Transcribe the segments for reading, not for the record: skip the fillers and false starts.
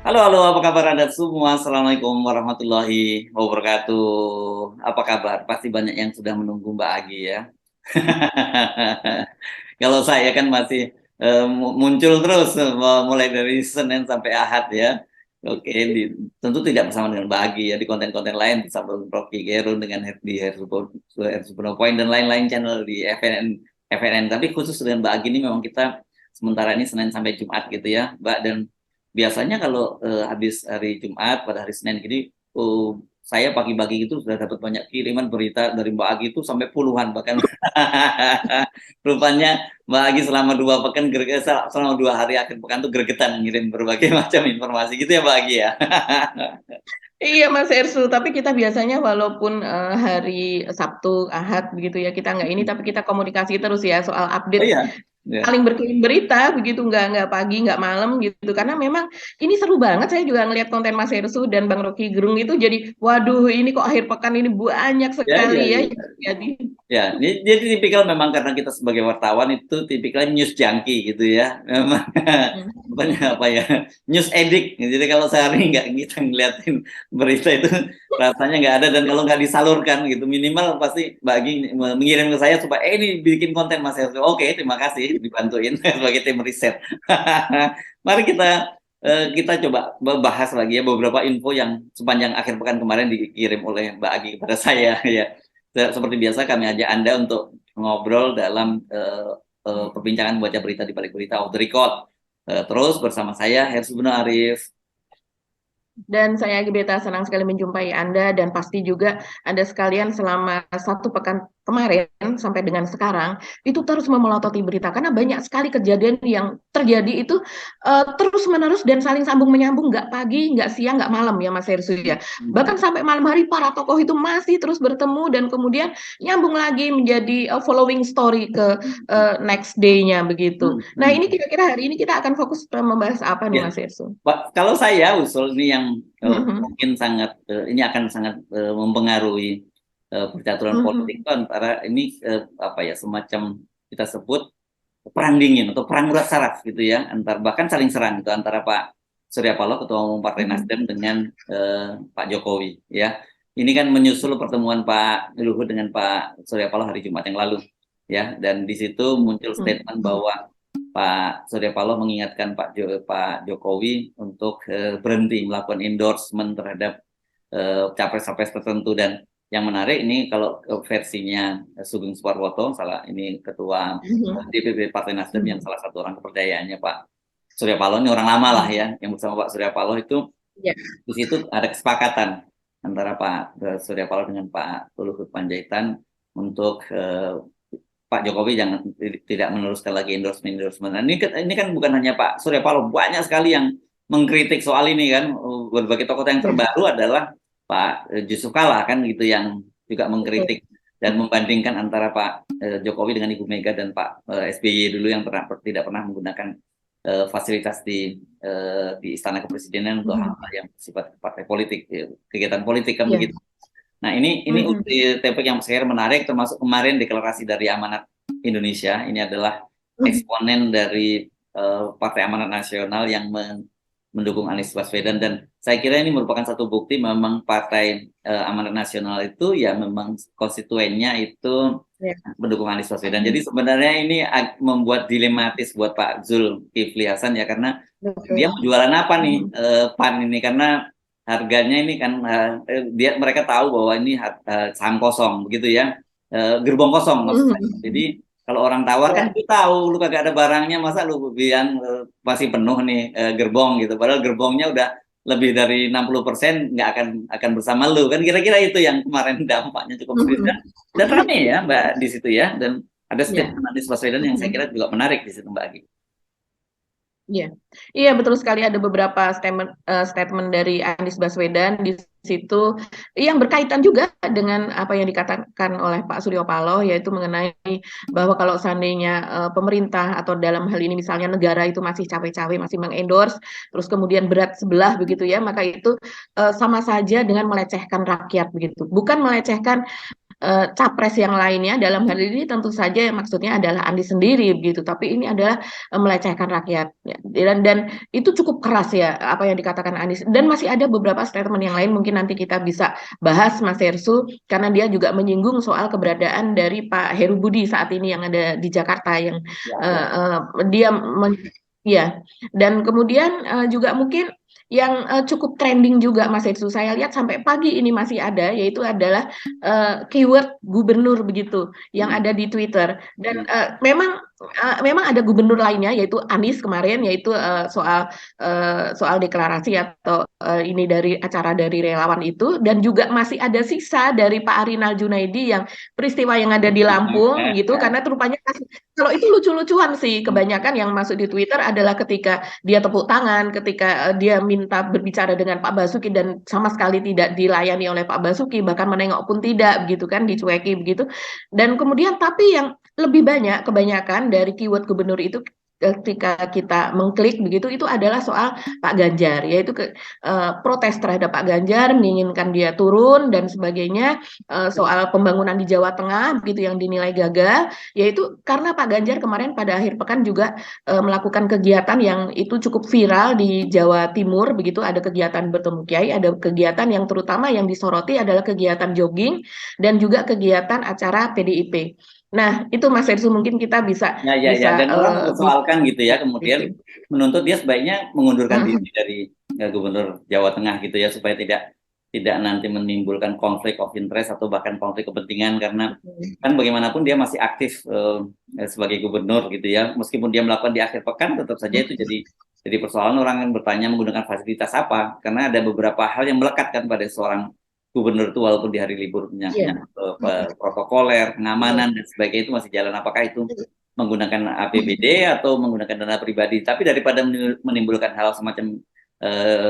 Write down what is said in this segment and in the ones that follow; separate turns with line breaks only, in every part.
Halo, halo, apa kabar Anda semua? Assalamualaikum warahmatullahi wabarakatuh. Apa kabar? Pasti banyak yang sudah menunggu Mbak Agi ya. Kalau saya kan masih muncul terus mulai dari Senin sampai Ahad ya. Oke, tentu tidak bersama dengan Mbak Agi ya di konten-konten lain bersama Rocky Gerung dengan di Hersubono Point dan lain-lain channel di FNN. Tapi khusus dengan Mbak Agi ini memang kita sementara ini Senin sampai Jumat gitu ya, Mbak. Dan biasanya kalau habis hari Jumat pada hari Senin gini, saya pagi-pagi itu sudah dapat banyak kiriman berita dari Mbak Agi itu sampai puluhan bahkan. Rupanya Mbak Agi selama 2 pekan, selama 2 hari akhir pekan tuh gregetan ngirim berbagai macam informasi gitu ya Mbak Agi ya.
Iya Mas Ersu, tapi kita biasanya walaupun hari Sabtu, Ahad begitu ya kita nggak ini, tapi kita komunikasi terus ya soal
Oh
update,
iya, ya.
saling berkirim berita begitu, nggak pagi nggak malam gitu, karena memang ini seru banget. Saya juga ngelihat konten Mas Ersu dan Bang Rocky Gerung itu jadi, waduh ini kok akhir pekan ini banyak
Ya,
sekali
ya,
ya.
ya.
Jadi
Ya, ini jadi tipikal memang karena kita sebagai wartawan itu tipikal news junkie gitu ya. Memang banyak apa ya, news addict. Jadi kalau sehari nggak kita ngeliatin berita itu rasanya nggak ada dan kalau nggak disalurkan gitu minimal pasti bagi mengirim ke saya supaya ini bikin konten Mas Helvi. Oke, terima kasih dibantuin sebagai tim riset. Mari kita coba bahas lagi ya beberapa info yang sepanjang akhir pekan kemarin dikirim oleh Mbak Agi kepada saya ya. Seperti biasa kami ajak Anda untuk ngobrol dalam perbincangan baca berita di balik berita off the record. Terus bersama saya Hersubono Arif.
Dan saya Gebeta senang sekali menjumpai Anda dan pasti juga Anda sekalian selama 1 pekan kemarin sampai dengan sekarang itu terus memelototi berita karena banyak sekali kejadian yang terjadi itu terus menerus dan saling sambung menyambung, nggak pagi, nggak siang, nggak malam ya Mas Hersu ya. Bahkan sampai malam hari para tokoh itu masih terus bertemu dan kemudian nyambung lagi menjadi following story ke next day-nya begitu. Nah ini kira-kira hari ini kita akan fokus membahas apa nih
Ya,
Mas Hersu?
Pak, kalau saya usul ini yang
Mhm.
mungkin sangat ini akan sangat mempengaruhi percaturan politik
Mhm.
itu antara ini apa ya semacam kita sebut perang dingin atau perang urat saraf gitu ya antar bahkan saling serang itu antara Pak Surya Paloh Ketua Umum Partai
Mhm.
Nasdem dengan Pak Jokowi ya. Ini kan menyusul pertemuan Pak Luhut dengan Pak Surya Paloh hari Jumat yang lalu ya dan di situ muncul statement
Mhm.
bahwa Pak Surya Paloh mengingatkan Pak Jokowi untuk berhenti melakukan endorsement terhadap capres-capres tertentu dan yang menarik ini kalau versinya Sugeng Suparwoto, salah ini ketua
Mhm.
DPP Partai Nasdem yang
Mhm.
salah satu orang kepercayaannya Pak Surya Paloh ini orang lama lah
Mhm.
ya, yang bersama Pak Surya Paloh itu
Ya.
di situ ada kesepakatan antara Pak Surya Paloh dengan Pak Luhut Panjaitan untuk Pak Jokowi jangan tidak meneruskan lagi endorsement. Nah, ini kan bukan hanya Pak Surya Paloh, banyak sekali yang mengkritik soal ini kan. Berbagai tokoh yang
Ya.
terbaru adalah Pak Yusuf Kalla kan gitu yang juga
Betul.
mengkritik dan membandingkan antara Pak Jokowi dengan Ibu Mega dan Pak SBY dulu yang tidak pernah menggunakan fasilitas di Istana Kepresidenan untuk
Mhm.
hal-hal yang bersifat partai politik, kegiatan politik kan
Ya.
begitu. Nah, ini
Mhm.
topik yang saya menarik termasuk kemarin deklarasi dari Amanat Indonesia. Ini adalah
Mhm.
eksponen dari Partai Amanat Nasional yang mendukung Anies Baswedan dan saya kira ini merupakan satu bukti memang Partai Amanat Nasional itu ya memang konstituennya itu
Ya.
mendukung Anies Baswedan. Jadi
Mhm.
sebenarnya ini membuat dilematis buat Pak Zulkifli Hasan ya karena dia
Betul.
mau jualan apa nih
Mhm.
PAN ini karena harganya ini kan mereka tahu bahwa ini saham kosong begitu ya, gerbong kosong maksud saya.
Mhm.
Jadi kalau orang tawar kan
Ya.
lu tahu lu kagak ada barangnya masa lu bilang masih penuh nih gerbong gitu padahal gerbongnya udah lebih dari 60% nggak akan bersama lu kan kira-kira itu yang kemarin dampaknya cukup serius
Mhm.
dan rame ya Mbak di situ ya dan ada
Ya.
statement Anies Baswedan yang saya kira
Mhm.
juga menarik di situ Mbak Agi.
Iya, iya betul sekali ada beberapa statement dari Anies Baswedan di situ yang berkaitan juga dengan apa yang dikatakan oleh Pak Suryo Paloh yaitu mengenai bahwa kalau seandainya pemerintah atau dalam hal ini misalnya negara itu masih cawe-cawe masih mengendorse terus kemudian berat sebelah begitu ya maka itu sama saja dengan melecehkan rakyat begitu. Bukan melecehkan capres yang lainnya. Dalam hal ini tentu saja maksudnya adalah Anies sendiri begitu, tapi ini adalah melecehkan rakyat ya. Dan itu cukup keras ya apa yang dikatakan Anies, dan masih ada beberapa statement yang lain mungkin nanti kita bisa bahas Mas Hersu, karena dia juga menyinggung soal keberadaan dari Pak Heru Budi saat ini yang ada di Jakarta yang
Ya,
uh,
ya.
dia ya, dan kemudian juga mungkin yang cukup trending juga Mas Hersu, saya lihat sampai pagi ini masih ada, yaitu adalah keyword gubernur begitu yang
Hmm.
ada di Twitter. Dan
Hmm.
memang ada gubernur lainnya yaitu Anies kemarin, yaitu soal deklarasi atau ini dari acara dari relawan itu, dan juga masih ada sisa dari Pak Arinal Junaidi yang peristiwa yang ada di Lampung gitu, karena itu rupanya kalau itu lucu-lucuan sih, kebanyakan yang masuk di Twitter adalah ketika dia tepuk tangan, ketika dia minta berbicara dengan Pak Basuki dan sama sekali tidak dilayani oleh Pak Basuki, bahkan menengok pun tidak, begitu kan, dicueki begitu. Dan kemudian tapi yang lebih banyak, kebanyakan dari keyword gubernur itu ketika kita mengklik begitu, itu adalah soal Pak Ganjar, yaitu protes terhadap Pak Ganjar, menginginkan dia turun dan sebagainya, soal pembangunan di Jawa Tengah begitu yang dinilai gagal. Yaitu karena Pak Ganjar kemarin pada akhir pekan juga melakukan kegiatan yang itu cukup viral di Jawa Timur begitu, ada kegiatan bertemu kiai, ada kegiatan yang terutama yang disoroti adalah kegiatan jogging dan juga kegiatan acara PDIP. Nah, itu Mas Ersu mungkin kita bisa
Ya, ya, ya.
bisa
Dan orang
bisa
mempersoalkan gitu ya, kemudian menuntut dia sebaiknya mengundurkan diri dari Gubernur Jawa Tengah gitu ya, supaya tidak nanti menimbulkan konflik of interest atau bahkan konflik kepentingan, karena kan bagaimanapun dia masih aktif sebagai gubernur gitu ya, meskipun dia melakukan di akhir pekan tetap saja itu jadi persoalan. Orang yang bertanya menggunakan fasilitas apa, karena ada beberapa hal yang melekat kan pada seorang gubernur itu, walaupun di hari liburnya
Iya.
protokoler, pengamanan dan sebagainya itu masih jalan. Apakah itu menggunakan APBD atau menggunakan dana pribadi? Tapi daripada menimbulkan hal semacam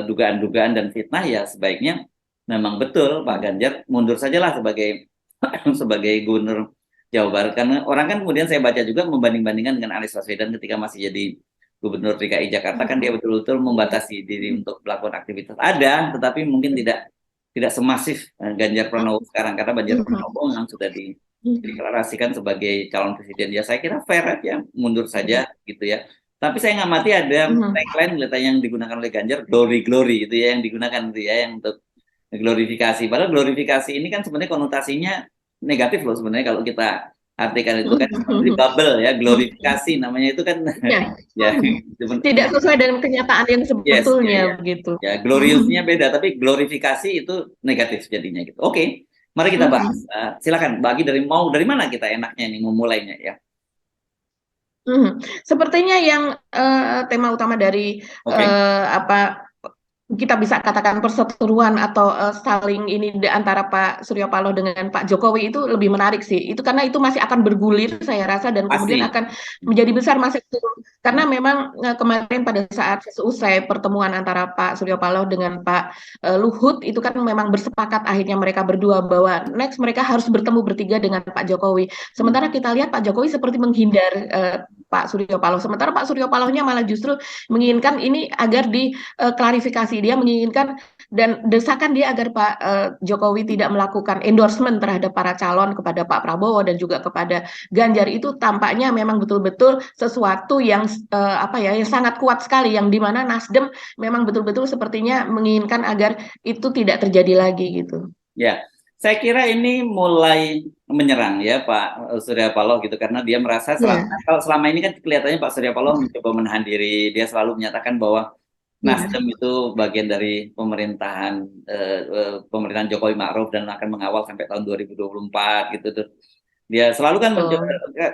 dugaan-dugaan dan fitnah, ya sebaiknya memang betul Pak Ganjar mundur sajalah sebagai sebagai gubernur Jawa Barat. Karena orang kan kemudian saya baca juga membanding-bandingkan dengan Anies Baswedan ketika masih jadi gubernur DKI Jakarta, kan dia betul-betul membatasi diri untuk melakukan aktivitas. Ada, tetapi mungkin tidak semasif Ganjar Pranowo sekarang, karena Ganjar Pranowo memang sudah dideklarasikan sebagai calon presiden. Ya saya kira fair aja mundur saja gitu ya. Tapi saya ngamati ada tagline yang digunakan oleh Ganjar, glory glory itu ya yang digunakan itu ya, yang untuk glorifikasi. Padahal glorifikasi ini kan sebenarnya konotasinya negatif loh sebenarnya kalau kita artikan itu kan seperti bubble ya, glorifikasi namanya itu kan
Ya.
ya
Tidak sesuai dengan kenyataan yang
yes, ya,
sebetulnya
ya.
begitu.
Ya, gloriousnya beda, tapi glorifikasi itu negatif jadinya gitu. Oke, mari kita bahas. Silakan, bagi dari mana kita enaknya nih memulainya ya.
Sepertinya yang tema utama dari apa kita bisa katakan perseteruan atau saling ini antara Pak Surya Paloh dengan Pak Jokowi itu lebih menarik sih. Itu karena itu masih akan bergulir saya rasa, dan kemudian
Pasti.
akan menjadi besar masih karena memang kemarin pada saat seusai pertemuan antara Pak Surya Paloh dengan Pak Luhut itu kan memang bersepakat akhirnya mereka berdua bahwa next mereka harus bertemu bertiga dengan Pak Jokowi. Sementara kita lihat Pak Jokowi seperti menghindar Pak Surya Paloh. Sementara Pak Surya Palohnya malah justru menginginkan ini agar diklarifikasi. Dia menginginkan dan desakan dia agar Pak Jokowi tidak melakukan endorsement terhadap para calon kepada Pak Prabowo dan juga kepada Ganjar. Itu tampaknya memang betul-betul sesuatu yang yang sangat kuat sekali, yang dimana Nasdem memang betul-betul sepertinya menginginkan agar itu tidak terjadi lagi gitu.
Ya, saya kira ini mulai menyerang ya Pak Surya Paloh gitu, karena dia merasa selama ini kan kelihatannya Pak Surya Paloh mencoba menahan diri. Dia selalu menyatakan bahwa Nasdem itu bagian dari pemerintahan Jokowi Ma'ruf dan akan mengawal sampai tahun 2024 gitu tuh. Dia selalu kan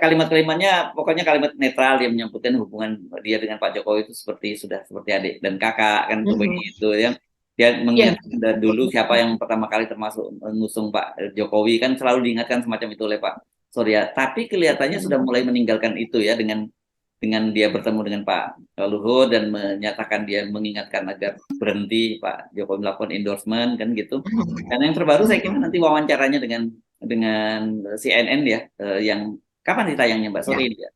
kalimat-kalimatnya pokoknya kalimat netral, dia menyebutkan hubungan dia dengan Pak Jokowi itu sudah seperti adik dan kakak kan begitu ya. Dia mengingatkan dulu siapa yang pertama kali termasuk mengusung Pak Jokowi, kan selalu diingatkan semacam itu oleh Pak Surya. Tapi kelihatannya sudah mulai meninggalkan itu ya, dengan dia bertemu dengan Pak Luhut dan menyatakan dia mengingatkan agar berhenti Pak Jokowi melakukan endorsement kan gitu. Dan yang terbaru saya kira nanti wawancaranya dengan CNN ya, yang kapan ditayangnya Mbak? Sore ini ya,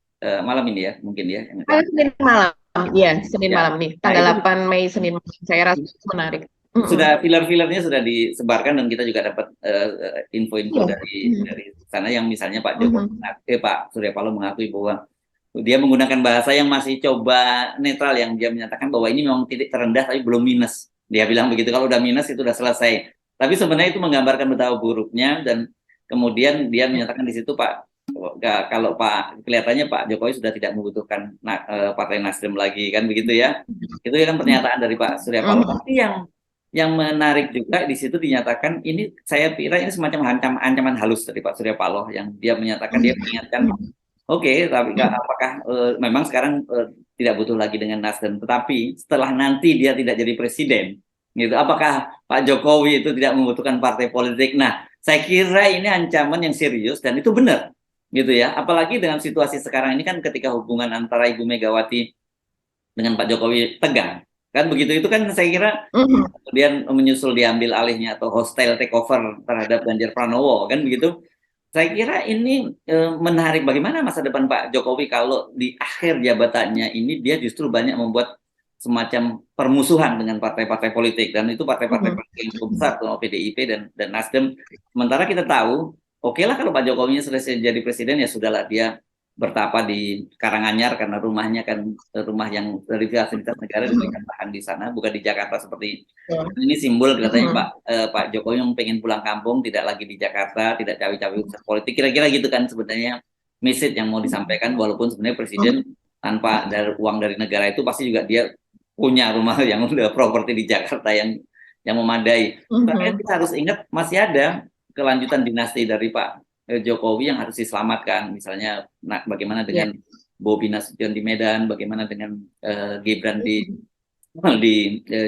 malam ini ya mungkin ya.
Senin malam, ya Senin malam nih, tanggal 8 Mei Senin malam. Saya rasa menarik.
Sudah filler-fillernya sudah disebarkan dan kita juga dapat info-info
Iya.
dari sana yang misalnya Pak Jokowi Pak Surya Paloh mengakui bahwa dia menggunakan bahasa yang masih coba netral, yang dia menyatakan bahwa ini memang titik terendah tapi belum minus. Dia bilang begitu, kalau udah minus itu udah selesai. Tapi sebenarnya itu menggambarkan betapa buruknya, dan kemudian dia menyatakan di situ Pak, kalau Pak kelihatannya Pak Jokowi sudah tidak membutuhkan Partai Nasdem lagi, kan begitu ya. Itu kan pernyataan dari Pak Surya Paloh. Tapi yang menarik juga di situ dinyatakan, ini saya kira ini semacam ancaman halus dari Pak Surya Paloh, yang dia menyatakan, dia mengingatkan, oke, tapi apakah memang sekarang tidak butuh lagi dengan Nasdem, tetapi setelah nanti dia tidak jadi presiden, gitu, apakah Pak Jokowi itu tidak membutuhkan partai politik? Nah, saya kira ini ancaman yang serius dan itu benar, gitu ya. Apalagi dengan situasi sekarang ini kan, ketika hubungan antara Ibu Megawati dengan Pak Jokowi tegang, kan begitu, itu kan saya kira kemudian menyusul diambil alihnya atau hostile takeover terhadap Ganjar Pranowo, kan begitu. Saya kira ini menarik bagaimana masa depan Pak Jokowi kalau di akhir jabatannya ini dia justru banyak membuat semacam permusuhan dengan partai-partai politik, dan itu partai-partai politik yang cukup besar, PDIP dan Nasdem. Sementara kita tahu, oke lah kalau Pak Jokowi sudah jadi presiden, ya sudahlah, dia bertapa di Karanganyar karena rumahnya kan rumah yang dari fasilitas negara diberikan tahan di sana, bukan di Jakarta seperti ini. Simbol katanya Pak Jokowi yang pengen pulang kampung, tidak lagi di Jakarta, tidak cawe-cawe urusan politik, kira-kira gitu kan sebenarnya message yang mau disampaikan. Walaupun sebenarnya presiden tanpa uang dari negara itu pasti juga dia punya rumah yang udah properti di Jakarta yang memadai. Tapi kita harus ingat masih ada kelanjutan dinasti dari Pak Jokowi yang harus diselamatkan. Misalnya bagaimana dengan Bobi Nasution di Medan, bagaimana dengan Gibran di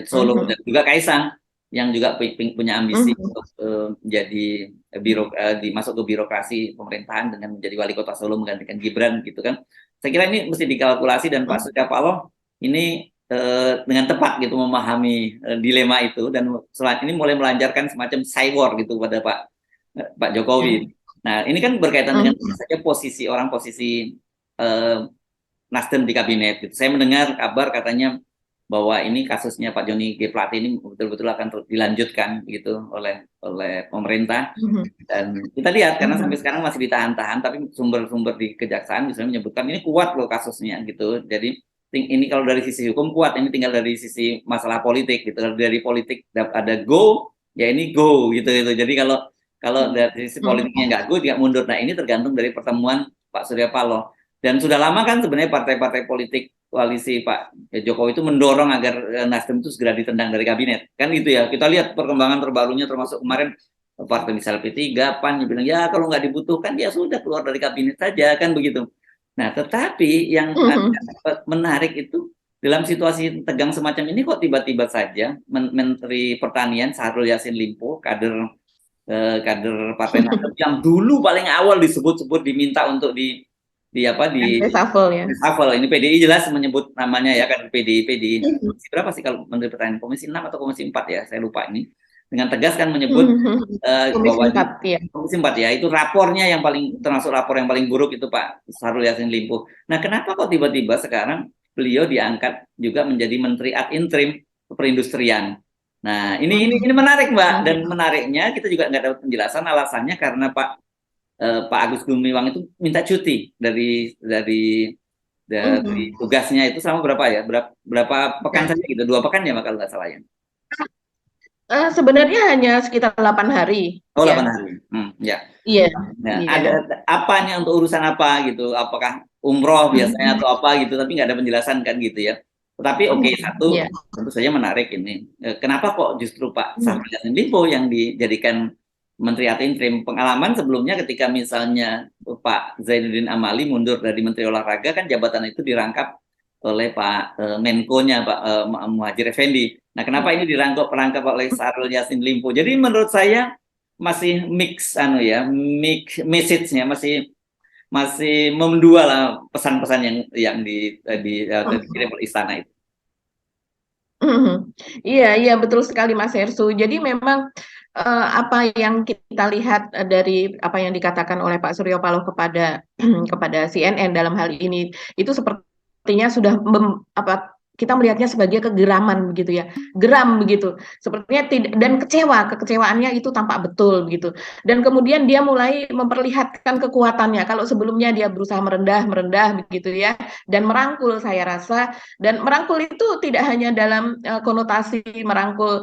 Solo, dan juga Kaisang yang juga punya ambisi untuk menjadi masuk ke birokrasi pemerintahan dengan menjadi wali kota Solo menggantikan Gibran, gitu kan. Saya kira ini mesti dikalkulasi, dan Pak Surya Paloh ini dengan tepat gitu memahami dilema itu, dan setelah ini mulai melancarkan semacam cyber gitu pada Pak Jokowi. Nah, ini kan berkaitan dengan saja posisi Nasdem di kabinet, gitu. Saya mendengar kabar katanya bahwa ini kasusnya Pak Joni G Plate ini betul-betul akan dilanjutkan gitu oleh pemerintah, dan kita lihat karena sampai sekarang masih ditahan-tahan, tapi sumber-sumber di kejaksaan misalnya menyebutkan ini kuat loh kasusnya, gitu. Jadi ini kalau dari sisi hukum kuat, ini tinggal dari sisi masalah politik, gitu. Dari politik ada go, ya ini go, gitu. Jadi kalau dari sisi politiknya nggak go, dia mundur. Nah, ini tergantung dari pertemuan Pak Surya Paloh. Dan sudah lama kan sebenarnya partai-partai politik koalisi Pak Jokowi itu mendorong agar Nasdem itu segera ditendang dari kabinet. Kan gitu ya, kita lihat perkembangan terbarunya, termasuk kemarin partai misal P3, PAN, yang bilang ya kalau nggak dibutuhkan dia sudah keluar dari kabinet saja, kan begitu. Nah, tetapi yang menarik itu, dalam situasi tegang semacam ini kok tiba-tiba saja Menteri Pertanian Syahrul Yassin Limpo, kader Partai Nasdem yang dulu paling awal disebut-sebut diminta untuk di
reshuffle ya.
Reshuffle. Ini PDI jelas menyebut namanya ya kan, PDI komisi berapa sih kalau Menteri Pertanian, komisi 6 atau komisi 4 ya, saya lupa ini. Dengan tegas kan menyebut bahwa komisi 4 ya, itu rapornya yang paling, termasuk rapor yang paling buruk itu Pak Syahrul Yassin Limpo. Nah, kenapa kok tiba-tiba sekarang beliau diangkat juga menjadi Menteri ad interim perindustrian? Nah, ini menarik Mbak, dan menariknya kita juga nggak dapat penjelasan alasannya, karena Pak Agus Gumiwang itu minta cuti dari tugasnya itu selama berapa ya? Berapa pekan saja gitu, 2 pekan ya kalau nggak salah ya.
Sebenarnya hanya sekitar 8 hari.
Oh, 8 hari. Ya.
Iya.
Nah, ada apanya, untuk urusan apa gitu? Apakah umroh biasanya atau apa gitu, tapi nggak ada penjelasan kan gitu ya. Tetapi satu tentu saja menarik ini. Kenapa kok justru Pak Syahrul Yassin Limpo yang dijadikan Menteri ad interim? Pengalaman sebelumnya ketika misalnya Pak Zainuddin Amali mundur dari Menteri Olahraga, kan jabatan itu dirangkap oleh Pak Menko-nya Pak Muhadjir Effendi. Nah, kenapa ini perangkap oleh Syahrul Yassin Limpo? Jadi menurut saya masih mix message-nya masih mendua lah pesan-pesan yang dikirim oleh istana itu.
Iya betul sekali Mas Hersu. Jadi memang apa yang kita lihat dari apa yang dikatakan oleh Pak Surya Paloh kepada CNN dalam hal ini, itu sepertinya sudah kita melihatnya sebagai kegeraman begitu ya, geram begitu, sepertinya tidak, dan kekecewaannya itu tampak betul begitu. Dan kemudian dia mulai memperlihatkan kekuatannya. Kalau sebelumnya dia berusaha merendah begitu ya, dan merangkul, saya rasa, dan merangkul itu tidak hanya dalam konotasi merangkul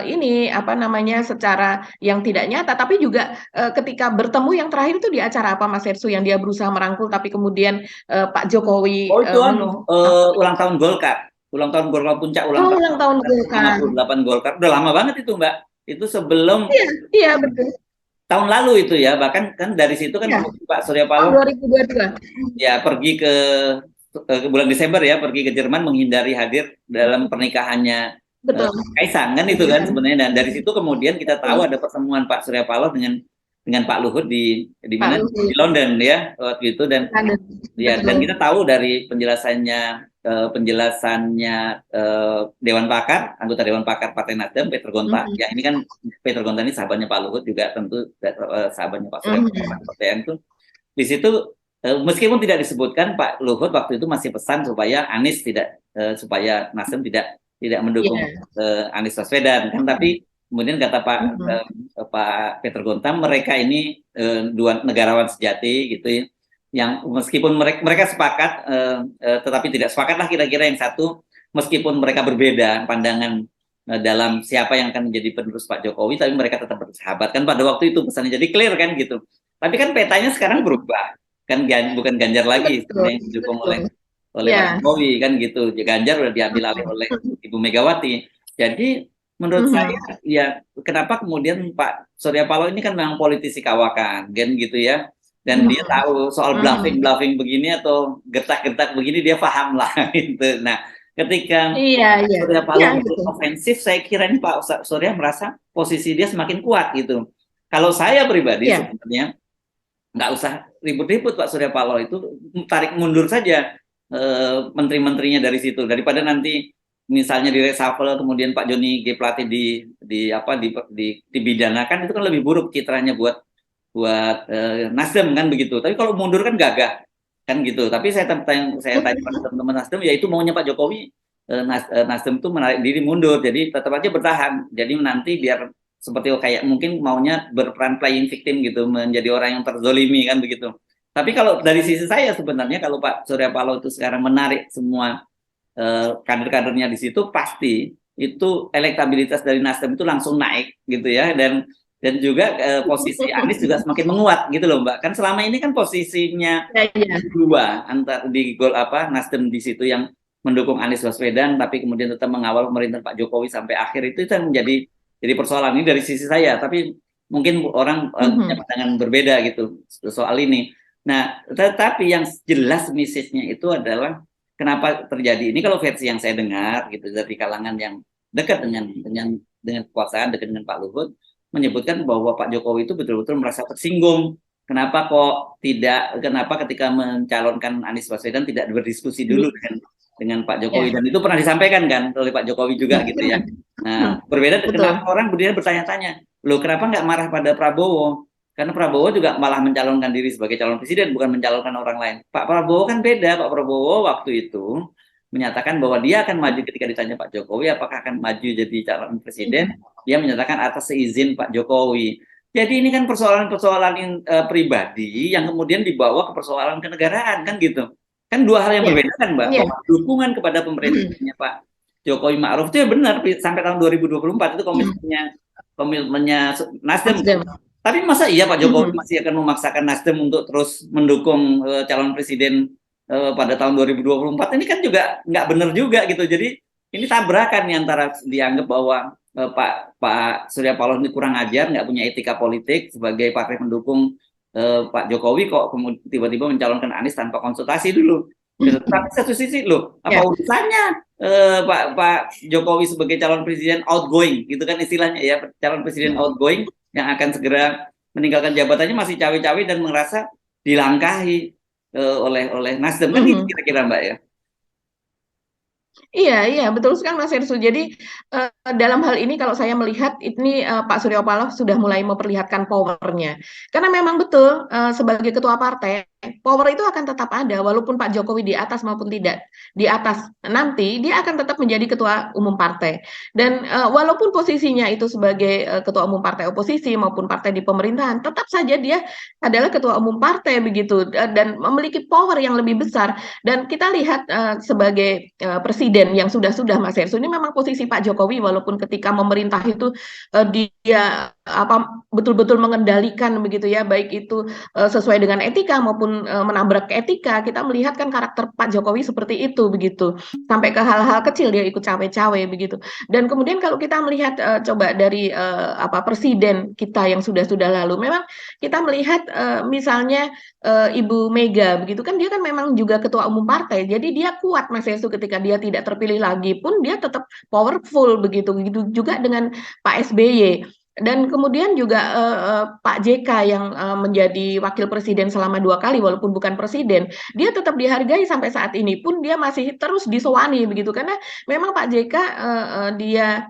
ini apa namanya secara yang tidak nyata, tapi juga ketika bertemu yang terakhir itu di acara apa Mas Hersu, yang dia berusaha merangkul tapi kemudian Pak Jokowi
Oh itu ulang tahun Golkar, puncak ulang tahun
ulang tahun Golkar.
58 Golkar, udah lama banget itu Mbak. Itu sebelum
Iya, iya betul.
tahun lalu itu ya, bahkan kan dari situ kan
Iya,
Pak Surya
tahun
Paloh
2022.
ya pergi ke bulan Desember ya, pergi ke Jerman menghindari hadir dalam pernikahannya
Betul.
Kaisang kan itu kan
Iya,
sebenarnya, dan dari situ kemudian kita tahu
betul.
ada pertemuan Pak Surya Paloh dengan Pak Luhut di
Pak
mana, di
Luhut.
London ya waktu itu. Dan ya, dan
Betul.
kita tahu dari penjelasannya Dewan Pakar, anggota Dewan Pakar Partai Nasdem, Peter Gonta.
Mhm.
Ya ini kan Peter Gonta ini sahabatnya Pak Luhut juga, tentu sahabatnya Pak Surya
Mhm.
Paloh itu. Di situ meskipun tidak disebutkan, Pak Luhut waktu itu masih pesan supaya Anies tidak supaya Nasdem tidak mendukung
Iya.
Anies Baswedan kan, tapi kemudian kata
Mhm.
Pak Peter Gonta, mereka ini dua negarawan sejati gitu ya, yang meskipun mereka sepakat tetapi tidak sepakat lah kira-kira, yang satu meskipun mereka berbeda pandangan dalam siapa yang akan menjadi penerus Pak Jokowi, tapi mereka tetap bersahabat kan pada waktu itu pesannya, jadi clear kan gitu. Tapi kan petanya sekarang berubah kan, bukan Ganjar lagi
Betul.
sebenarnya yang didukung
Betul.
oleh Pak
Ya.
Jokowi kan gitu. Ganjar udah diambil alih oleh Ibu Megawati. Jadi menurut saya
Mhm.
ya, kenapa kemudian Pak Surya Paloh ini kan memang politisi kawakan kan gitu ya, dan dia
Mhm.
tahu soal
Mhm.
bluffing begini atau gertak-gertak begini dia paham lah gitu. Nah, ketika
Iya, iya.
Surya
Iya,
Paloh ikut
betul.
ofensif, saya kira ini Pak Surya merasa posisi dia semakin kuat gitu. Kalau saya pribadi
Iya.
sebenarnya nggak usah ribut-ribut, Pak Surya Paloh itu tarik mundur saja menteri-menterinya dari situ, daripada nanti misalnya di reshuffle kemudian Pak Joni G Plate di apa dibidanakan, itu kan lebih buruk citranya buat Nasdem kan begitu. Tapi kalau mundur kan gagah kan gitu. Tapi saya tanya pada teman-teman Nasdem, ya itu maunya Pak Jokowi, Nasdem tuh menarik diri mundur, jadi tetap aja bertahan. Jadi nanti biar seperti kayak mungkin maunya berperan playing victim gitu, menjadi orang yang terzolimi kan begitu. Tapi kalau dari sisi saya sebenarnya, kalau Pak Surya Paloh itu sekarang menarik semua kader-kadernya di situ, pasti itu elektabilitas dari Nasdem itu langsung naik gitu ya, dan juga posisi Anies juga semakin menguat gitu loh Mbak. Kan selama ini kan posisinya
Iya, iya.
dua antar di gol apa Nasdem di situ yang mendukung Anies Baswedan, tapi kemudian tetap mengawal pemerintahan Pak Jokowi sampai akhir, itu kan jadi persoalan ini dari sisi saya, tapi mungkin orang punya
Mhm.
pandangan berbeda gitu soal ini. Nah, tetapi yang jelas misisnya itu adalah kenapa terjadi ini, kalau versi yang saya dengar gitu dari kalangan yang dekat dengan kekuasaan, dekat dengan Pak Luhut, menyebutkan bahwa Pak Jokowi itu betul-betul merasa tersinggung. Kenapa ketika mencalonkan Anies Baswedan tidak berdiskusi dulu dengan Pak Jokowi,
Iya.
dan itu pernah disampaikan kan oleh Pak Jokowi juga gitu ya. Nah, berbeda,
Betul.
kenapa orang kemudian bertanya-tanya, loh kenapa nggak marah pada Prabowo? Karena Prabowo juga malah mencalonkan diri sebagai calon presiden, bukan mencalonkan orang lain. Pak Prabowo kan beda. Pak Prabowo waktu itu menyatakan bahwa dia akan maju ketika ditanya Pak Jokowi apakah akan maju jadi calon presiden, dia menyatakan atas seizin Pak Jokowi. Jadi ini kan persoalan pribadi yang kemudian dibawa ke persoalan kenegaraan kan gitu. Kan dua hal yang
Iya.
berbeda kan Mbak,
Iya.
bahwa dukungan kepada pemerintahnya Pak Jokowi Ma'ruf itu ya benar sampai tahun 2024 itu komitmennya Nasdem.
Nasdem.
Tapi masa iya Pak Jokowi
Mhm.
masih akan memaksakan Nasdem untuk terus mendukung calon presiden pada tahun 2024? Ini kan juga nggak benar juga gitu. Jadi ini tabrakan nih, antara dianggap bahwa Pak Surya Paloh ini kurang ajar, nggak punya etika politik sebagai partai pendukung Pak Jokowi, kok kemudian tiba-tiba mencalonkan Anies tanpa konsultasi dulu. Gitu. Tapi satu sisi loh, apa
Ya.
urusannya Pak Jokowi sebagai calon presiden outgoing, gitu kan istilahnya ya, calon presiden outgoing yang akan segera meninggalkan jabatannya masih cawe-cawe dan merasa dilangkahi oleh Nasdem kan gitu
Mhm.
kira-kira Mbak ya.
Iya, iya, betul sekali Mas Hersu. Jadi dalam hal ini kalau saya melihat ini Pak Surya Paloh sudah mulai memperlihatkan powernya. Karena memang betul sebagai ketua partai power itu akan tetap ada walaupun Pak Jokowi di atas maupun tidak di atas, nanti dia akan tetap menjadi ketua umum partai. Dan walaupun posisinya itu sebagai ketua umum partai oposisi maupun partai di pemerintahan, tetap saja dia adalah ketua umum partai begitu, dan memiliki power yang lebih besar. Dan kita lihat sebagai presiden yang sudah Mas Hersu, ini memang posisi Pak Jokowi walaupun ketika memerintah itu dia betul-betul mengendalikan begitu ya, baik itu sesuai dengan etika maupun menabrak etika. Kita melihat kan karakter Pak Jokowi seperti itu begitu, sampai ke hal-hal kecil dia ikut cawe-cawe begitu. Dan kemudian kalau kita melihat coba dari presiden kita yang sudah lalu, memang kita melihat misalnya Ibu Mega begitu kan, dia kan memang juga ketua umum partai, jadi dia kuat Mas Yesu, ketika dia tidak terpilih lagi pun dia tetap powerful begitu. Begitu juga dengan Pak SBY. Dan kemudian juga Pak JK yang menjadi wakil presiden selama 2 kali walaupun bukan presiden, dia tetap dihargai sampai saat ini pun dia masih terus disowani begitu, karena memang Pak JK dia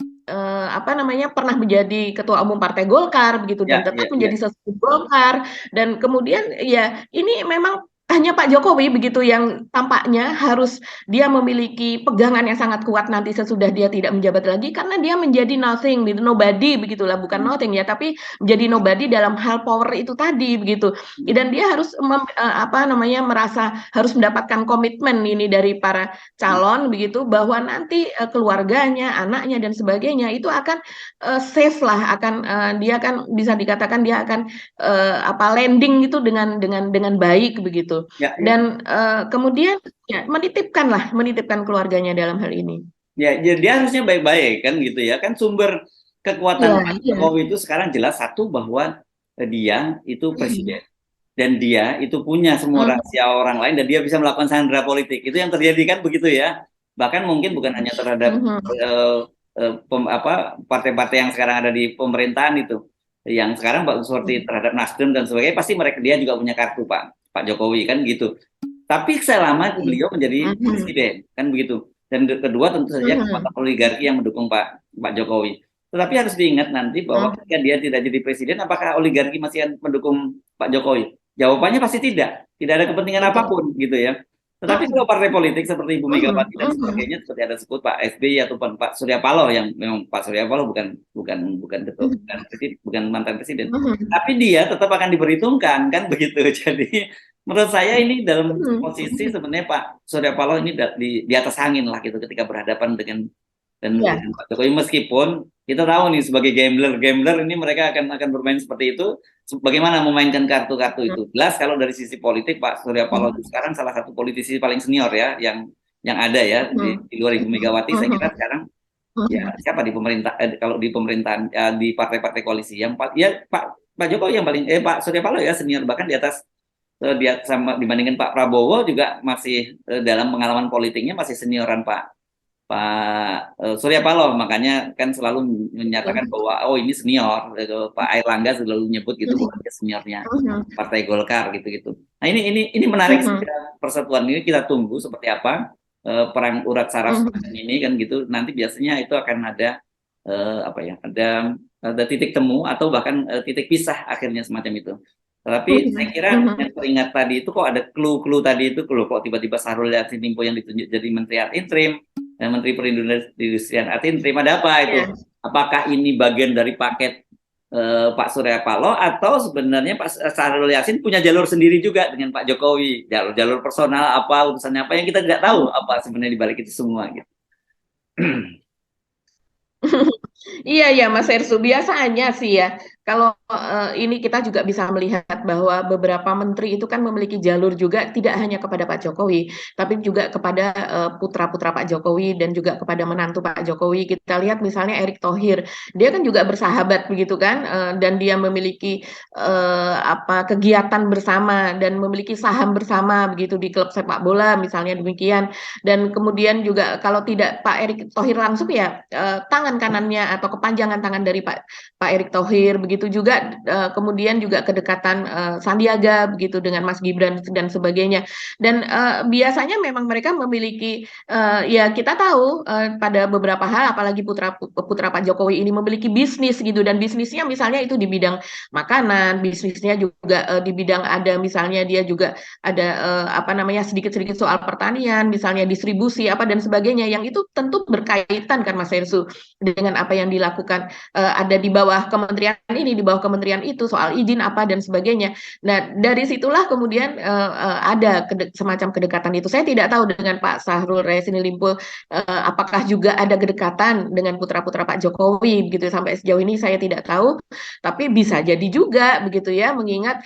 pernah menjadi ketua umum Partai Golkar begitu, dan tetap menjadi sesepuh Golkar. Dan kemudian ya ini memang hanya Pak Jokowi begitu yang tampaknya harus dia memiliki pegangan yang sangat kuat nanti sesudah dia tidak menjabat lagi, karena dia menjadi nothing, nobody begitulah, bukan nothing ya, tapi menjadi nobody dalam hal power itu tadi begitu. Dan dia harus merasa harus mendapatkan komitmen ini dari para calon begitu, bahwa nanti keluarganya, anaknya dan sebagainya itu akan safe lah, dia akan bisa dikatakan dia akan landing itu dengan baik begitu. Dan kemudian ya menitipkan keluarganya dalam hal ini.
Ya, dia harusnya baik-baik kan gitu ya. Kan sumber kekuatan Pak Jokowi itu sekarang jelas satu, bahwa dia itu presiden. Dan dia itu punya semua rahasia orang lain, dan dia bisa melakukan sandera politik. Itu yang terjadi kan begitu ya. Bahkan mungkin bukan hanya terhadap partai-partai yang sekarang ada di pemerintahan itu, yang sekarang seperti terhadap Nasdem dan sebagainya, pasti dia juga punya kartu Pak Jokowi kan gitu. Tapi selama beliau menjadi presiden kan begitu. Dan kedua tentu saja kekuatan oligarki yang mendukung Pak Jokowi. Tetapi harus diingat nanti bahwa ketika dia tidak jadi presiden, apakah oligarki masih mendukung Pak Jokowi? Jawabannya pasti tidak. Tidak ada kepentingan apapun gitu ya. Tetapi kalau partai politik seperti Ibu Megawati dan sebagainya, seperti ada sebut Pak SBY ataupun Pak Surya Paloh, yang memang Pak Surya Paloh bukan mantan presiden, tapi dia tetap akan diperhitungkan kan begitu. Jadi menurut saya ini dalam posisi sebenarnya Pak Surya Paloh ini di atas angin lah gitu ketika berhadapan dengan Pak Jokowi, meskipun kita tahu nih sebagai gambler ini mereka akan bermain seperti itu. Bagaimana memainkan kartu-kartu itu? Jelas kalau dari sisi politik Pak Surya Paloh itu sekarang salah satu politisi paling senior ya yang ada ya di luar Ibu Megawati. Saya kira sekarang ya siapa di pemerintah kalau di pemerintahan di partai-partai koalisi yang Pak Jokowi yang paling Pak Surya Paloh ya senior, bahkan di atas dia sama dibandingkan Pak Prabowo juga masih dalam pengalaman politiknya masih senioran Pak Surya Paloh. Makanya kan selalu menyatakan bahwa ini senior. Pak Airlangga selalu nyebut gitu bahwa dia seniornya Partai Golkar gitu. Nah ini menarik persatuan ini, kita tunggu seperti apa perang urat saraf ini kan gitu. Nanti biasanya itu akan ada ada titik temu atau bahkan titik pisah akhirnya semacam itu. Tapi saya kira yang teringat tadi itu kok ada clue tadi itu, kok tiba-tiba Syahrul Yassin Limpo yang ditunjuk jadi Menteri Ad-Interim dan Menteri Perindustrian Ad-Interim, ada apa itu? Apakah ini bagian dari paket Pak Surya Paloh, atau sebenarnya Pak Syahrul Yassin punya jalur sendiri juga dengan Pak Jokowi, jalur personal apa, urusannya apa yang kita tidak tahu apa sebenarnya di balik itu semua gitu.
Iya Mas Hersu, biasanya sih ya kalau ini kita juga bisa melihat bahwa beberapa menteri itu kan memiliki jalur juga, tidak hanya kepada Pak Jokowi, tapi juga kepada putra-putra Pak Jokowi dan juga kepada menantu Pak Jokowi. Kita lihat misalnya Erick Thohir, dia kan juga bersahabat begitu kan, dan dia memiliki kegiatan bersama dan memiliki saham bersama begitu di klub sepak bola misalnya demikian. Dan kemudian juga kalau tidak Pak Erick Thohir langsung ya tangan kanannya tangannya atau kepanjangan tangan dari Pak Erick Thohir, begitu juga kemudian juga kedekatan Sandiaga begitu dengan Mas Gibran dan sebagainya. Dan biasanya memang mereka memiliki ya kita tahu pada beberapa hal, apalagi putra putra Pak Jokowi ini memiliki bisnis gitu, dan bisnisnya misalnya itu di bidang makanan, bisnisnya juga di bidang ada misalnya dia juga ada apa namanya sedikit-sedikit soal pertanian, misalnya distribusi apa dan sebagainya, yang itu tentu berkaitan kan Mas Hersu dengan apa yang dilakukan ada di bawah kementerian ini, di bawah kementerian itu, soal izin apa dan sebagainya. Nah, dari situlah kemudian ada semacam kedekatan itu. Saya tidak tahu dengan Pak Syahrul Yassin Limpo apakah juga ada kedekatan dengan putra-putra Pak Jokowi begitu, sampai sejauh ini saya tidak tahu, tapi bisa jadi juga begitu ya, mengingat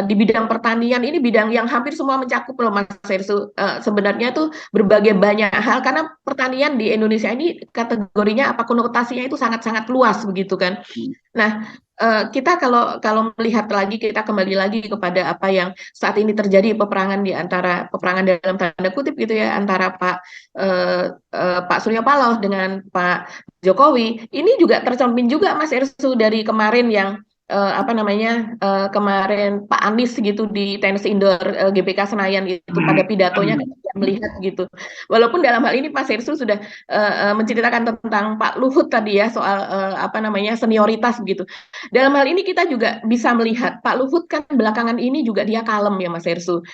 di bidang pertanian ini bidang yang hampir semua mencakup loh Mas Hersu. Sebenarnya tuh berbagai banyak hal, karena pertanian di Indonesia ini kategorinya apa konotasinya itu sangat-sangat luas begitu kan. Nah, kita kalau melihat lagi, kita kembali lagi kepada apa yang saat ini terjadi, peperangan dalam tanda kutip gitu ya, antara Pak Surya Paloh dengan Pak Jokowi. Ini juga tercermin juga Mas Ersu dari kemarin yang apa namanya kemarin Pak Anies gitu di tenis indoor GBK Senayan itu, pada pidatonya kan melihat gitu. Walaupun dalam hal ini Pak Sersu sudah menceritakan tentang Pak Luhut tadi ya, soal apa namanya senioritas begitu. Dalam hal ini kita juga bisa melihat Pak Luhut kan belakangan ini juga dia kalem ya Mas Sersu.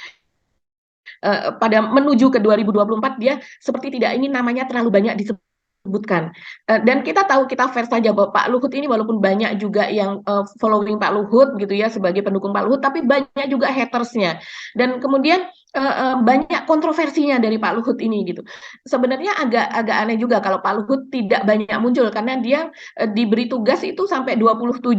Pada menuju ke 2024 dia seperti tidak ingin namanya terlalu banyak disebutkan. Dan kita tahu, kita fair saja bahwa Pak Luhut ini walaupun banyak juga yang following Pak Luhut gitu ya sebagai pendukung Pak Luhut, tapi banyak juga hatersnya. Dan kemudian banyak kontroversinya dari Pak Luhut ini gitu. Sebenarnya agak aneh juga kalau Pak Luhut tidak banyak muncul, karena dia diberi tugas itu sampai 27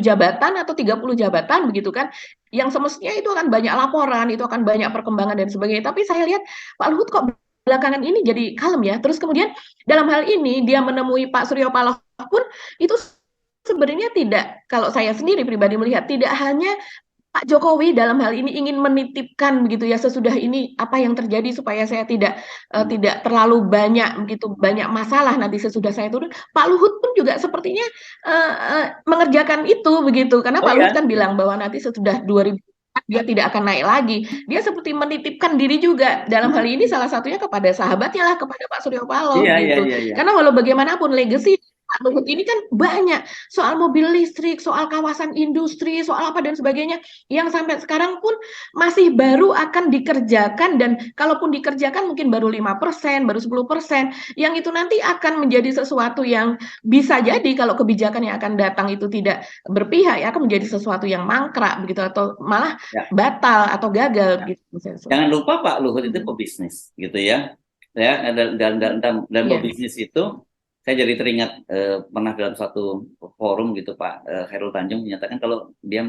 jabatan atau 30 jabatan begitu kan, yang semestinya itu akan banyak laporan, itu akan banyak perkembangan dan sebagainya. Tapi saya lihat Pak Luhut kok belakangan ini jadi kalem ya. Terus kemudian dalam hal ini dia menemui Pak Surya Paloh pun itu sebenarnya tidak, kalau saya sendiri pribadi melihat, tidak hanya Pak Jokowi dalam hal ini ingin menitipkan begitu ya, sesudah ini apa yang terjadi supaya saya tidak terlalu banyak begitu banyak masalah nanti sesudah saya turun. Pak Luhut pun juga sepertinya mengerjakan itu begitu, karena Pak Luhut kan bilang bahwa nanti sesudah 2000 dia tidak akan naik lagi. Dia seperti menitipkan diri juga dalam hal ini, salah satunya kepada sahabatnya lah, kepada Pak Surya Paloh gitu. Karena walau bagaimanapun legacy Pak Luhut ini kan banyak soal mobil listrik, soal kawasan industri, soal apa dan sebagainya, yang sampai sekarang pun masih baru akan dikerjakan, dan kalaupun dikerjakan mungkin baru 5%, baru 10%, yang itu nanti akan menjadi sesuatu yang bisa jadi kalau kebijakan yang akan datang itu tidak berpihak, ya akan menjadi sesuatu yang mangkrak begitu, atau malah batal atau gagal gitu.
Jangan lupa Pak Luhut itu pebisnis gitu ya. Dan pebisnis itu saya jadi teringat pernah dalam suatu forum gitu Pak Khairul Tanjung menyatakan kalau dia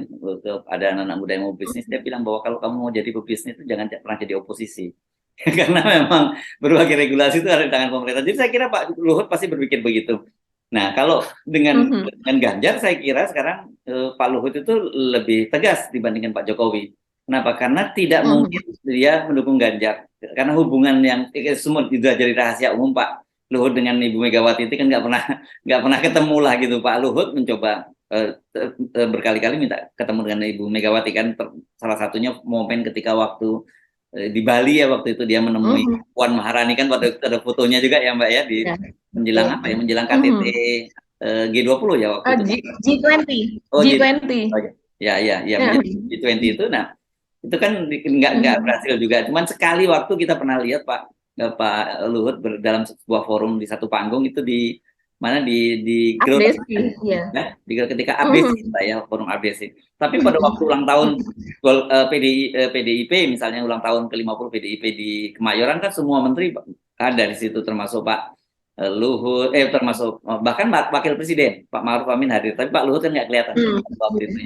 ada anak-anak muda yang mau bisnis, dia bilang bahwa kalau kamu mau jadi pebisnis itu jangan pernah jadi oposisi. Karena memang berbagai regulasi itu ada di tangan pemerintah. Jadi saya kira Pak Luhut pasti berpikir begitu. Nah, kalau dengan Ganjar saya kira sekarang Pak Luhut itu lebih tegas dibandingkan Pak Jokowi. Kenapa? Karena tidak mungkin dia mendukung Ganjar. Karena hubungan yang semua sudah jadi rahasia umum Pak Luhut dengan Ibu Megawati itu kan nggak pernah ketemu lah gitu. Pak Luhut mencoba berkali-kali minta ketemu dengan Ibu Megawati kan, salah satunya momen ketika waktu di Bali ya, waktu itu dia menemui Puan Maharani kan, pada ada fotonya juga ya Mbak ya, di menjelang apa ya, menjelang KTT G20 ya waktu itu.
G20.
Oh, G20. Ya G20 itu. Nah, itu kan nggak berhasil juga. Cuman sekali waktu kita pernah lihat Pak Luhut dalam sebuah forum di satu panggung itu di mana di
ABSI, ya.
Ketika ABSI ya, forum ABSI. Tapi pada waktu ulang tahun PDIP misalnya, ulang tahun ke-50 PDIP di Kemayoran kan semua menteri ada di situ, termasuk Pak Luhut, termasuk bahkan Wakil Presiden Pak Ma'ruf Amin hadir, tapi Pak Luhut kan nggak kelihatan waktu itu.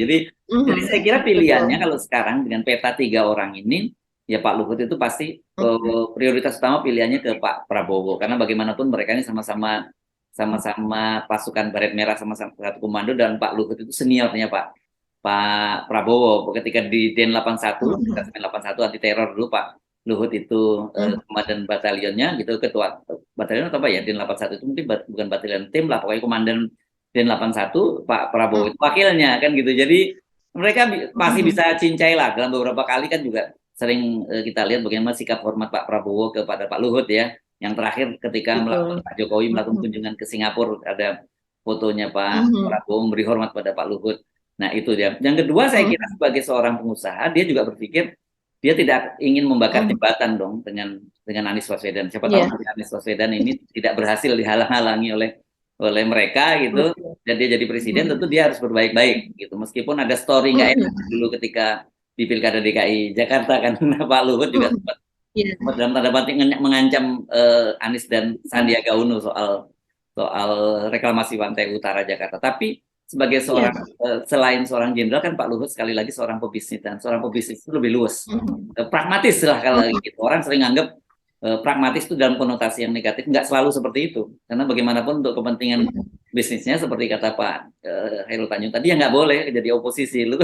Jadi saya kira pilihannya kalau sekarang dengan peta 3 orang ini, ya Pak Luhut itu pasti prioritas utama pilihannya ke Pak Prabowo, karena bagaimanapun mereka ini sama-sama pasukan Baret Merah, sama-sama satu komando, dan Pak Luhut itu seniornya Pak Prabowo ketika di Den 81, 81 anti teror dulu Pak Luhut itu
Hmm.
komandan batalionnya gitu, ketua batalion atau apa ya, Din 81 itu mungkin bukan batalion tim lah, pokoknya komandan Din 81, Pak Prabowo itu wakilnya kan gitu. Jadi mereka masih
Hmm.
bisa cincai lah. Dalam beberapa kali kan juga sering kita lihat bagaimana sikap hormat Pak Prabowo kepada Pak Luhut ya. Yang terakhir ketika
Betul.
Pak Jokowi melakukan
Hmm.
kunjungan ke Singapura, ada fotonya Pak
Hmm.
Prabowo memberi hormat pada Pak Luhut. Nah itu dia. Yang kedua, saya kira
Hmm.
sebagai seorang pengusaha, dia juga berpikir dia tidak ingin membakar
Hmm.
jembatan dong dengan Anies Baswedan. Siapa tahu
Iya,
nanti Anies Baswedan ini tidak berhasil dihalang-halangi oleh mereka gitu,
betul.
dan dia jadi presiden,
Hmm.
tentu dia harus berbaik-baik gitu. Meskipun ada story nggak enak
Hmm.
dulu ketika di Pilkada DKI Jakarta kan, Pak Luhut juga
Hmm. Iya.
sempat dalam tanda petik mengancam Anies dan
Hmm.
Sandiaga Uno soal soal reklamasi pantai utara Jakarta. Tapi sebagai
Iya.
seorang selain seorang jenderal kan Pak Luhut sekali lagi seorang pebisnis, dan seorang pebisnis itu lebih luas,
Hmm.
pragmatis lah kalau
Hmm.
gitu. Orang sering anggap pragmatis itu dalam konotasi yang negatif, nggak selalu seperti itu. Karena bagaimanapun untuk kepentingan
Hmm.
bisnisnya, seperti kata Pak Hairul Tanjung tadi, ya nggak boleh jadi oposisi lu.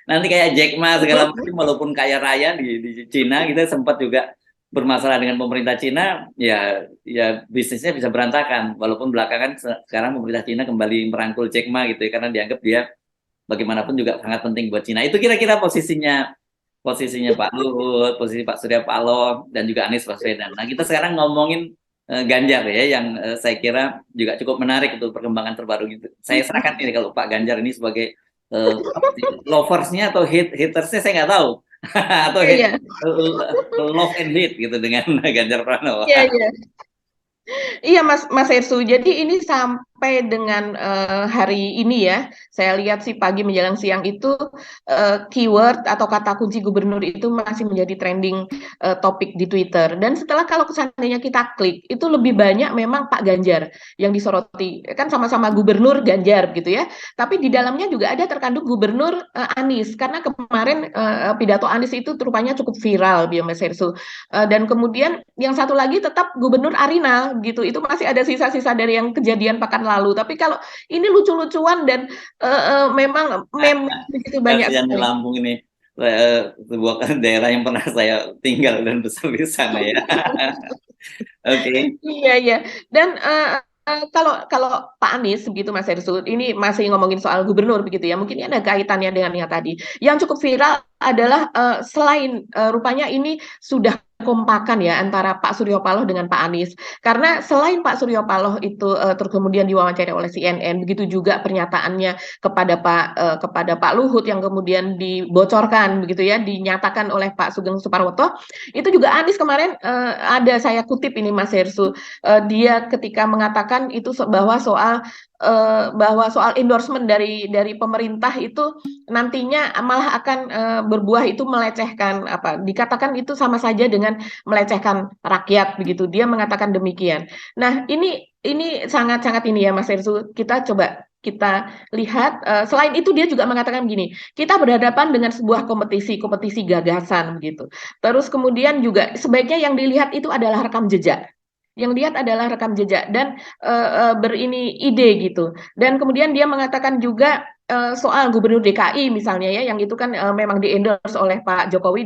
Nanti kayak Jack Ma segala macam, walaupun kaya raya di Cina, kita sempat juga bermasalah dengan pemerintah Cina, ya bisnisnya bisa berantakan. Walaupun belakangan sekarang pemerintah Cina kembali merangkul Jack Ma gitu ya, karena dianggap dia bagaimanapun juga sangat penting buat Cina. Itu kira-kira posisinya Pak Luhut, posisi Pak Surya Paloh, dan juga Anies Baswedan. Nah, kita sekarang ngomongin Ganjar ya, yang saya kira juga cukup menarik untuk perkembangan terbaru gitu. Saya serahkan ini kalau Pak Ganjar ini sebagai loversnya atau hatersnya saya nggak tahu, atau
Iya, iya.
love and hate gitu dengan Ganjar Pranowo.
Iya, iya. Iya Mas Mas Ersu. Jadi ini sampai dengan hari ini ya, saya lihat sih pagi menjelang siang itu keyword atau kata kunci gubernur itu masih menjadi trending topik di Twitter. Dan setelah kalau seandainya kita klik, itu lebih banyak memang Pak Ganjar yang disoroti. Kan sama-sama gubernur Ganjar gitu ya. Tapi di dalamnya juga ada terkandung gubernur Anies, karena kemarin pidato Anies itu rupanya cukup viral, Mas Ersu. Dan kemudian yang satu lagi tetap Gubernur Arinal gitu. Itu masih ada sisa-sisa dari yang kejadian pekan lalu. Tapi kalau ini lucu-lucuan dan memang meme begitu banyak
Kasihan di
sekali.
Lampung ini, sebuah daerah yang pernah saya tinggal dan besar di sana ya. Oke.
Iya, iya. Dan kalau kalau Pak Anies begitu Mas Hersut, ini masih ngomongin soal gubernur begitu ya. Mungkin ini ada kaitannya dengan yang tadi. Yang cukup viral adalah selain rupanya ini sudah kompakan ya antara Pak Surya Paloh dengan Pak Anies. Karena selain Pak Surya Paloh itu terus kemudian diwawancari oleh CNN, begitu juga pernyataannya kepada Pak Luhut yang kemudian dibocorkan begitu ya, dinyatakan oleh Pak Sugeng Suparwoto. Itu juga Anies kemarin ada saya kutip ini Mas Hersu, dia ketika mengatakan itu bahwa soal endorsement dari pemerintah itu nantinya malah akan berbuah itu melecehkan apa dikatakan itu sama saja dengan melecehkan rakyat begitu. Dia mengatakan demikian. Nah, ini sangat-sangat ini ya Mas Hersu, kita coba kita lihat selain itu dia juga mengatakan begini, kita berhadapan dengan sebuah kompetisi gagasan begitu. Terus kemudian juga sebaiknya yang dilihat itu adalah rekam jejak. Yang lihat adalah rekam jejak dan berini ide gitu. Dan kemudian dia mengatakan juga soal Gubernur DKI misalnya ya, yang itu kan memang di-endorse oleh Pak Jokowi,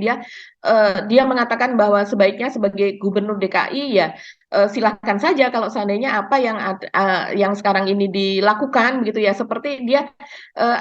dia mengatakan bahwa sebaiknya sebagai Gubernur DKI ya silahkan saja kalau seandainya apa yang sekarang ini dilakukan begitu ya, seperti dia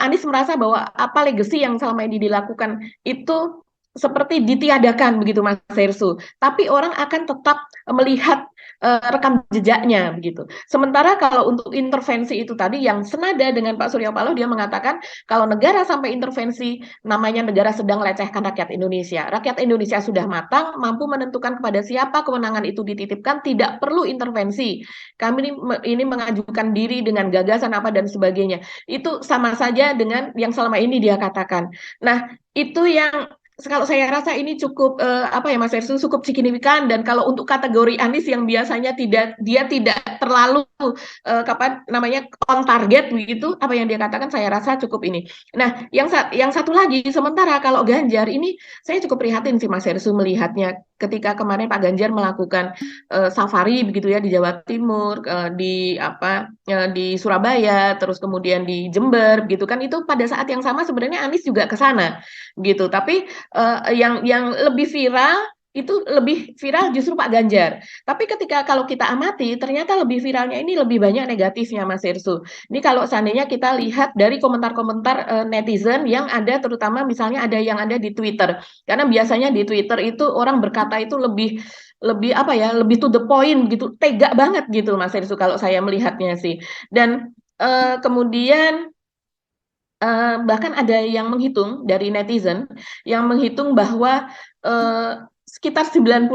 Anies merasa bahwa apa legacy yang selama ini dilakukan itu seperti ditiadakan begitu Mas Hersu, tapi orang akan tetap melihat rekam jejaknya begitu. Sementara kalau untuk intervensi itu tadi yang senada dengan Pak Surya Paloh, dia mengatakan kalau negara sampai intervensi namanya negara sedang melecehkan rakyat Indonesia. Rakyat Indonesia sudah matang, mampu menentukan kepada siapa kewenangan itu dititipkan, tidak perlu intervensi. Kami ini mengajukan diri dengan gagasan apa dan sebagainya. Itu sama saja dengan yang selama ini dia katakan. Nah, itu yang kalau saya rasa ini cukup apa ya Mas Ersu, cukup signifikan. Dan kalau untuk kategori Anies yang biasanya dia tidak terlalu kapan namanya on target begitu, apa yang dia katakan saya rasa cukup ini. Nah, yang satu lagi, sementara kalau Ganjar ini saya cukup prihatin sih Mas Ersu melihatnya ketika kemarin Pak Ganjar melakukan safari begitu ya di Jawa Timur, di Surabaya, terus kemudian di Jember, gitu kan, itu pada saat yang sama sebenarnya Anies juga ke sana, gitu. Tapi yang lebih viral itu lebih viral justru Pak Ganjar. Tapi ketika kalau kita amati, ternyata lebih viralnya ini lebih banyak negatifnya, Mas Irsu. Ini kalau seandainya kita lihat dari komentar-komentar netizen yang ada, terutama misalnya ada yang ada di Twitter. Karena biasanya di Twitter itu orang berkata itu lebih lebih apa ya, lebih to the point gitu, tega banget gitu, Mas Irsu, kalau saya melihatnya sih. Dan kemudian bahkan ada yang menghitung dari netizen yang menghitung bahwa sekitar 90%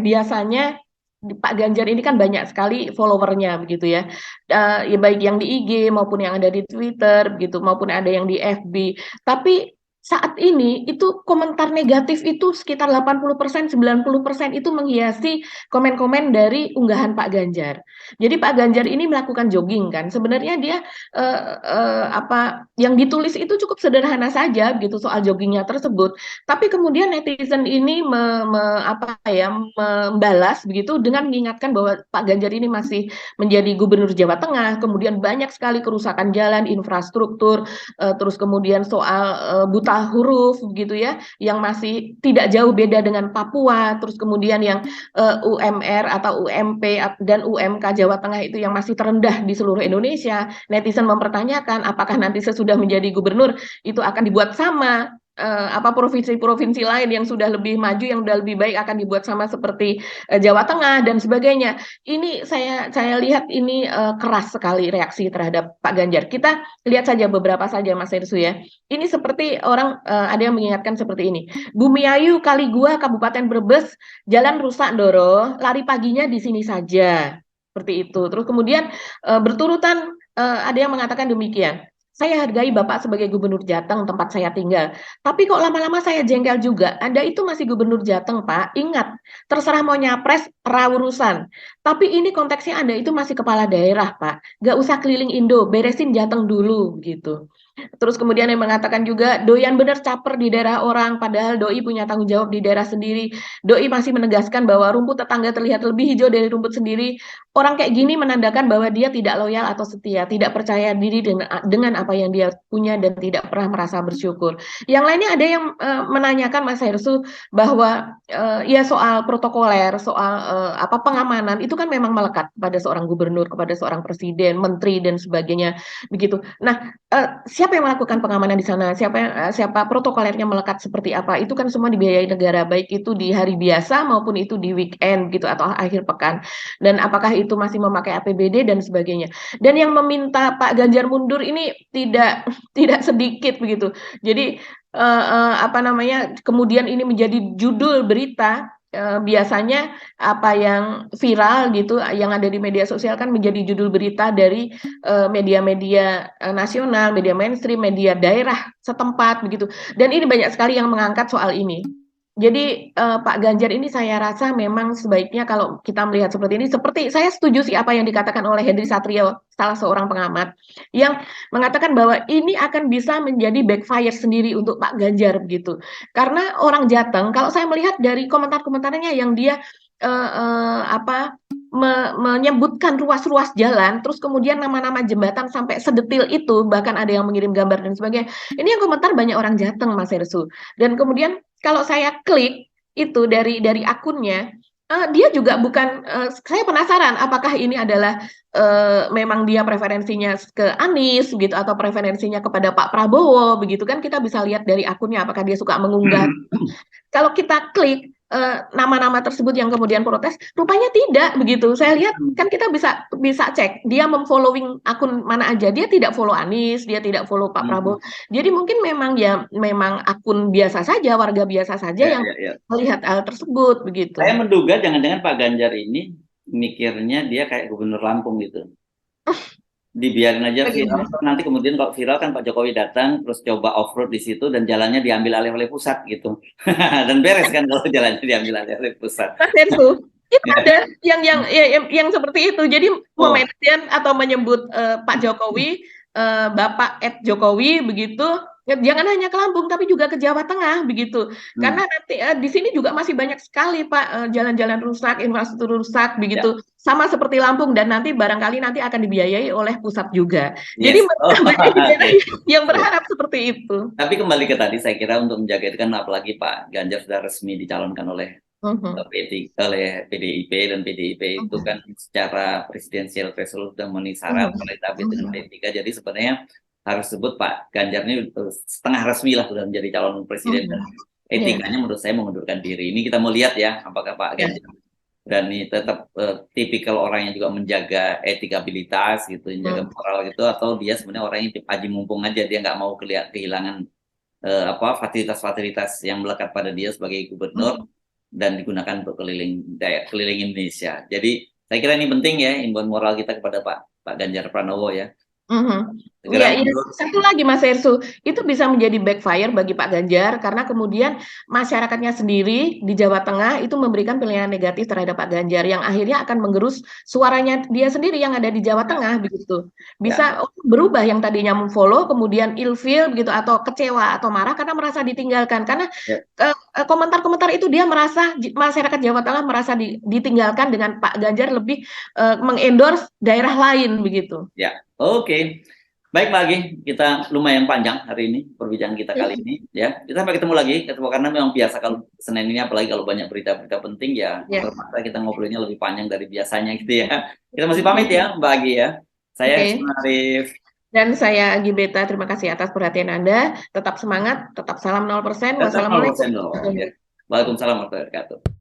biasanya Pak Ganjar ini kan banyak sekali followernya begitu ya. Ya baik yang di IG maupun yang ada di Twitter begitu, maupun ada yang di FB. Tapi saat ini itu komentar negatif itu sekitar 80%, 90% itu menghiasi komen-komen dari unggahan Pak Ganjar. Jadi Pak Ganjar ini melakukan jogging kan. Sebenarnya dia apa yang ditulis itu cukup sederhana saja gitu soal joggingnya tersebut. Tapi kemudian netizen ini membalas begitu dengan mengingatkan bahwa Pak Ganjar ini masih menjadi gubernur Jawa Tengah, kemudian banyak sekali kerusakan jalan, infrastruktur, terus kemudian soal buta huruf gitu ya, yang masih tidak jauh beda dengan Papua, terus kemudian yang UMR atau UMP dan UMK Jawa Tengah itu yang masih terendah di seluruh Indonesia. Netizen mempertanyakan apakah nanti sesudah menjadi gubernur itu akan dibuat sama provinsi-provinsi lain yang sudah lebih maju, yang sudah lebih baik akan dibuat sama seperti Jawa Tengah dan sebagainya. Ini saya lihat ini keras sekali reaksi terhadap Pak Ganjar. Kita lihat saja beberapa saja, Mas Irsu ya. Ini seperti orang ada yang mengingatkan seperti ini. Bumiayu Kali Gua Kabupaten Brebes, jalan rusak Doro, lari paginya di sini saja. Seperti itu. Terus kemudian berturutan ada yang mengatakan demikian. Saya hargai Bapak sebagai gubernur Jateng tempat saya tinggal. Tapi kok lama-lama saya jengkel juga. Anda itu masih gubernur Jateng, Pak. Ingat, terserah mau nyapres, urusan. Tapi ini konteksnya Anda itu masih kepala daerah, Pak. Gak usah keliling Indo, beresin Jateng dulu, gitu. Terus kemudian yang mengatakan juga, doyan bener caper di daerah orang, padahal doi punya tanggung jawab di daerah sendiri. Doi masih menegaskan bahwa rumput tetangga terlihat lebih hijau dari rumput sendiri. Orang kayak gini menandakan bahwa dia tidak loyal atau setia, tidak percaya diri dengan apa yang dia punya dan tidak pernah merasa bersyukur. Yang lainnya ada yang menanyakan Mas Hersu bahwa ya soal protokoler, soal pengamanan itu kan memang melekat pada seorang gubernur, kepada seorang presiden, menteri dan sebagainya begitu. Nah, siapa yang melakukan pengamanan di sana? Siapa protokolernya melekat seperti apa? Itu kan semua dibiayai negara, baik itu di hari biasa maupun itu di weekend gitu atau akhir pekan. Dan apakah itu masih memakai APBD dan sebagainya. Dan yang meminta Pak Ganjar mundur ini tidak sedikit begitu. Jadi kemudian ini menjadi judul berita. Biasanya apa yang viral gitu yang ada di media sosial kan menjadi judul berita dari media-media nasional, media mainstream, media daerah setempat begitu. Dan ini banyak sekali yang mengangkat soal ini. Jadi Pak Ganjar ini saya rasa memang sebaiknya kalau kita melihat seperti ini, seperti saya setuju sih apa yang dikatakan oleh Henry Satrio, salah seorang pengamat, yang mengatakan bahwa ini akan bisa menjadi backfire sendiri untuk Pak Ganjar begitu. Karena orang Jateng, kalau saya melihat dari komentar-komentarnya yang dia menyebutkan ruas-ruas jalan, terus kemudian nama-nama jembatan sampai sedetil itu, bahkan ada yang mengirim gambar dan sebagainya. Ini yang komentar banyak orang Jateng, Mas Hersu. Dan kemudian kalau saya klik itu dari akunnya, dia juga bukan. Saya penasaran apakah ini adalah memang dia preferensinya ke Anies gitu atau preferensinya kepada Pak Prabowo begitu kan, kita bisa lihat dari akunnya apakah dia suka mengunggah. Kalau kita klik nama-nama tersebut yang kemudian protes, rupanya tidak begitu. Saya lihat kan kita bisa cek dia memfollowing akun mana aja. Dia tidak follow Anies, dia tidak follow Pak Prabowo. Jadi mungkin memang akun biasa saja, warga biasa saja yang melihat hal tersebut begitu.
Saya menduga jangan-jangan Pak Ganjar ini mikirnya dia kayak gubernur Lampung gitu. Dibiarin aja viral, nanti kemudian kalau viral kan Pak Jokowi datang terus coba off-road di situ dan jalannya diambil alih oleh pusat gitu. Dan beres kan kalau jalannya diambil alih oleh pusat.
Itu ada yang seperti itu. Jadi memention atau menyebut Pak Jokowi, Bapak Jokowi begitu, Jangan hanya ke Lampung, tapi juga ke Jawa Tengah begitu.
Hmm.
Karena nanti di sini juga masih banyak sekali Pak jalan-jalan rusak, infrastruktur rusak
Ya.
begitu. Sama seperti Lampung dan nanti barangkali nanti akan dibiayai oleh pusat juga. Jadi
Yes. Oh,
banyak daerah
oke.
yang
Iya.
berharap seperti itu.
Tapi kembali ke tadi, saya kira untuk menjaga itu kan, apalagi Pak Ganjar sudah resmi dicalonkan oleh
Mhm,
PDIP, dan PDIP itu
mhm,
kan secara presidensial threshold sudah memenuhi syarat
mhm,
oleh David dengan
mhm,
P3. Jadi sebenarnya harus sebut Pak Ganjar ini setengah resmi lah sudah menjadi calon presiden, dan
mhm. Ya,
etikanya menurut saya mengundurkan diri. Ini kita mau lihat ya, apakah Pak
ya.
Ganjar berani tetap tipikal orang yang juga menjaga etikabilitas gitu, menjaga
Mhm,
moral gitu, atau dia sebenarnya orang yang aji mumpung aja, dia nggak mau kehilangan apa, fasilitas-fasilitas yang melekat pada dia sebagai gubernur
mhm,
dan digunakan untuk keliling Indonesia. Jadi saya kira ini penting ya, imbauan moral kita kepada Pak Ganjar Pranowo ya,
mhm.
segera
Iya, iya.
mundur.
Satu lagi Mas Ersu, itu bisa menjadi backfire bagi Pak Ganjar karena kemudian masyarakatnya sendiri di Jawa Tengah itu memberikan pilihan negatif terhadap Pak Ganjar yang akhirnya akan menggerus suaranya dia sendiri yang ada di Jawa
Ya,
Tengah begitu.
ya,
Bisa berubah yang tadinya memfollow kemudian ilfeel begitu atau kecewa atau marah karena merasa ditinggalkan karena
ya,
komentar-komentar itu dia merasa masyarakat Jawa Tengah merasa ditinggalkan dengan Pak Ganjar lebih mengendorse daerah lain begitu.
ya. Oke. Baik Pak Agi, kita lumayan panjang hari ini perbincangan kita kali ini ya. Kita sampai ketemu lagi, karena memang biasa kalau Senin ini, apalagi kalau banyak berita-berita penting ya,
Ya.
terpaksa kita ngobrolnya lebih panjang dari biasanya gitu ya. Kita masih pamit ya Mbak Agi ya. Saya
Oke.
Risma Arif.
Dan saya Gibeta, terima kasih atas perhatian Anda. Tetap semangat, tetap salam 0%.
Tetap
Wassalamualaikum
0% loh. Ya.
warahmatullahi wabarakatuh.
Waalaikumsalam warahmatullahi wabarakatuh.